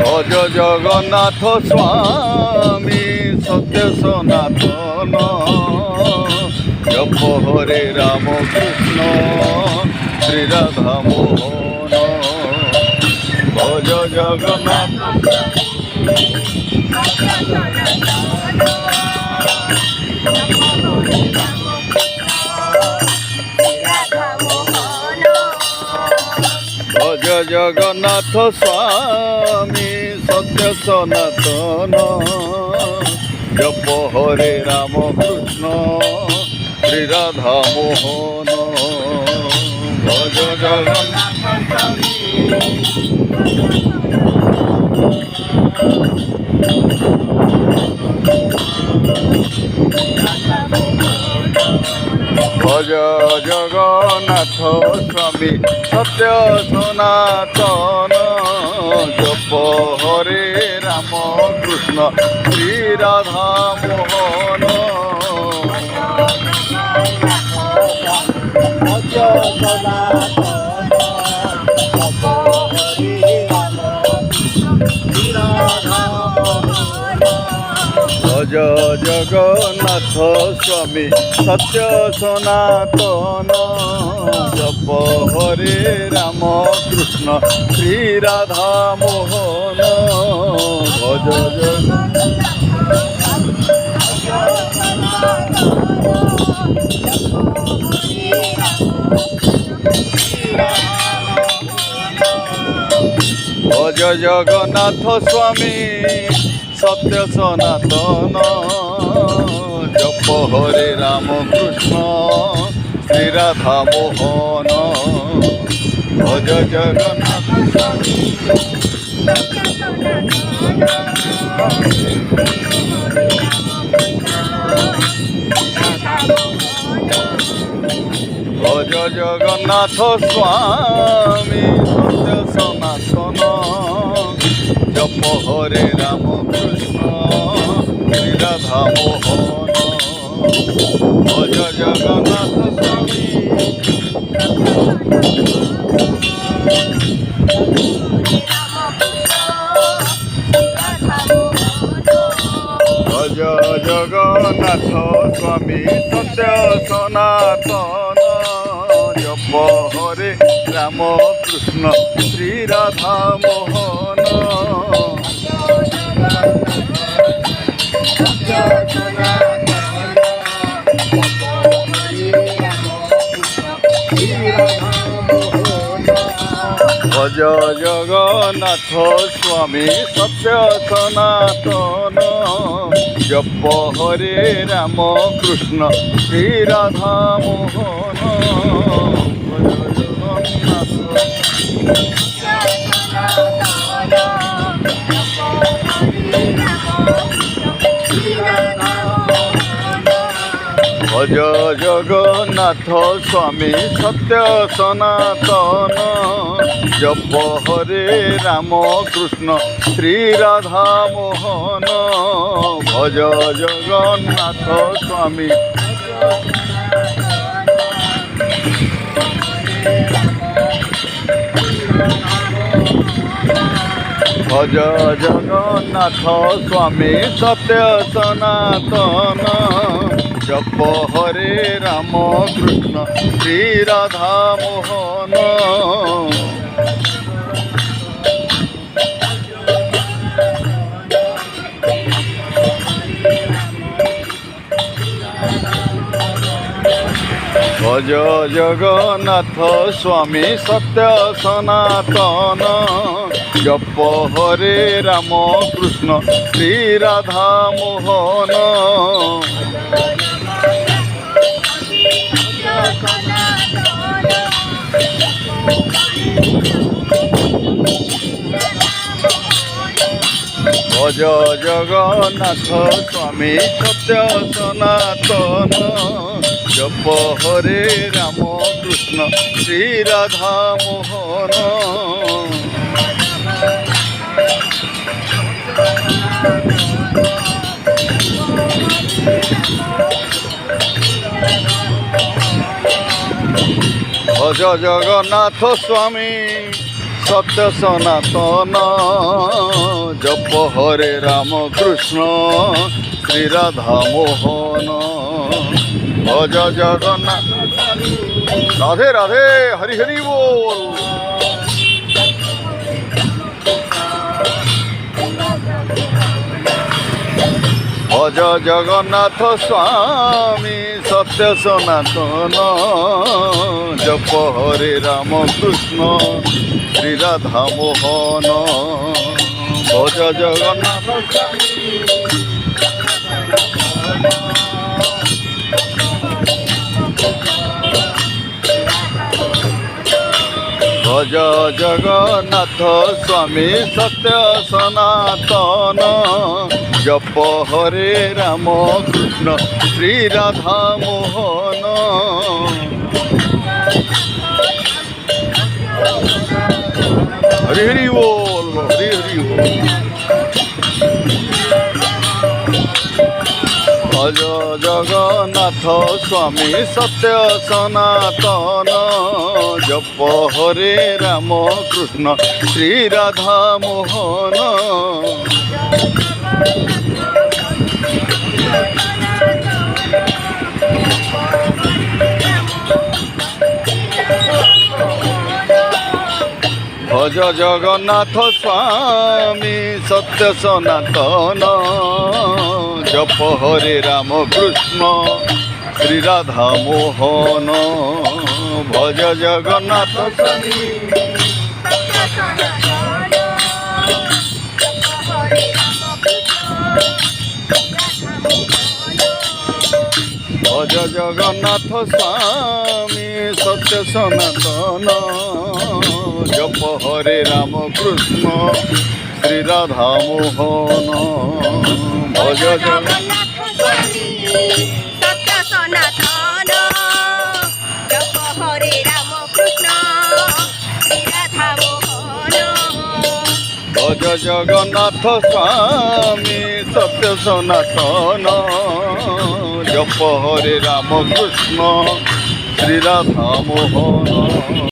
ভজ জগন্নাথ স্বামী সত্য সনাতন জপ হরে রাম কৃষ্ণ শ্রী রাধা মোহন ভজ জগন্নাথ ভজ জগন্নাথ স্বামী সত্য সনাতন জপ হরে রাম কৃষ্ণ শ্রী রাধা মোহন ভজ জগন্নাথ ভজ জগন্নাথ স্বামী সত্য সনাতন জপ হরে রাম কৃষ্ণ শ্রী রাধা মোহন ভজ জগন্নাথ স্বামী সত্য সনাতন জপ হরে রাম কৃষ্ণ শ্রী রাধা মোহন ভজ ভজ জগন্নাথ স্বামী সত্য সনাতন জপ হরে রাম কৃষ্ণ শ্রী রাধা মোহন ভজ জগন্নাথ ভজ জগন্নাথ স্বামী সত্য সনাতন জপ হরে রাম কৃষ্ণ শ্রী রাধা মোহন ভজ জগন্নাথ স্বামী ভজ জগন্নাথ স্বামী সত্য সনাতন জপ হরে রাম কৃষ্ণ শ্রী রাধা মোহন ভজ জগন্নাথ স্বামী সত্য সনাতন জপ হরে রাম কৃষ্ণ শ্রী রাধা মোহন ভজ জগন্নাথ স্বামী সত্য সনাতন জপ হরে রাম কৃষ্ণ শ্রী রাধা মোহন ভজ জগন্নাথ স্বামী ভজ জগন্নাথ স্বামী সত্য সনাতন জপ হরে রাম কৃষ্ণ শ্রী রাধা মোহন ভজ জগন্নাথ স্বামী সত্য সনাতন জপ হরে রাম কৃষ্ণ শ্রী রাধা মোহন ভজ জগন্নাথ স্বামী সত্য সনাতন জপ হরে রাম কৃষ্ণ শ্রী রাধা মোহন ভজ জগন্নাথ স্বামী সত্য সনাতন জপ হরে রাম কৃষ্ণ শ্রী রাধা মোহন ভজ জগন্নাথ। রাধে রাধে, হরি হরি বল। ভজ জগন্নাথ স্বামী সত্য সনাতন জপ হরে রাম কৃষ্ণ শ্রী রাধা মোহন ভজ জগন্নাথ ভজ জগন্নাথ স্বামী সত্য সনাতন জপ হরে রাম কৃষ্ণ শ্রী রাধা মোহন হরি হরি বল, হরি হরি বল। ভজ জগন্নাথ স্বামী সত্য সনাতন জপ হরে রাম কৃষ্ণ শ্রী রাধা মোহন ভজ জগন্নাথ স্বামী সত্য সনাতন জপ হরে রাম কৃষ্ণ শ্রী রাধা মোহন ভজ জগন্নাথ স্বামী ভজ জগন্নাথ স্বামী সত্য সনাতন জপ হরে রাম কৃষ্ণ শ্রী রাধা মোহন ভজ জগন্নাথ স্বামী সত্য সনাতন জপ হরে রাম কৃষ্ণ শ্রী রাধা মোহন ভজ জগন্নাথ স্বামী সত্য সনাতন জপ হরে রাম কৃষ্ণ শ্রী রাধা মোহন।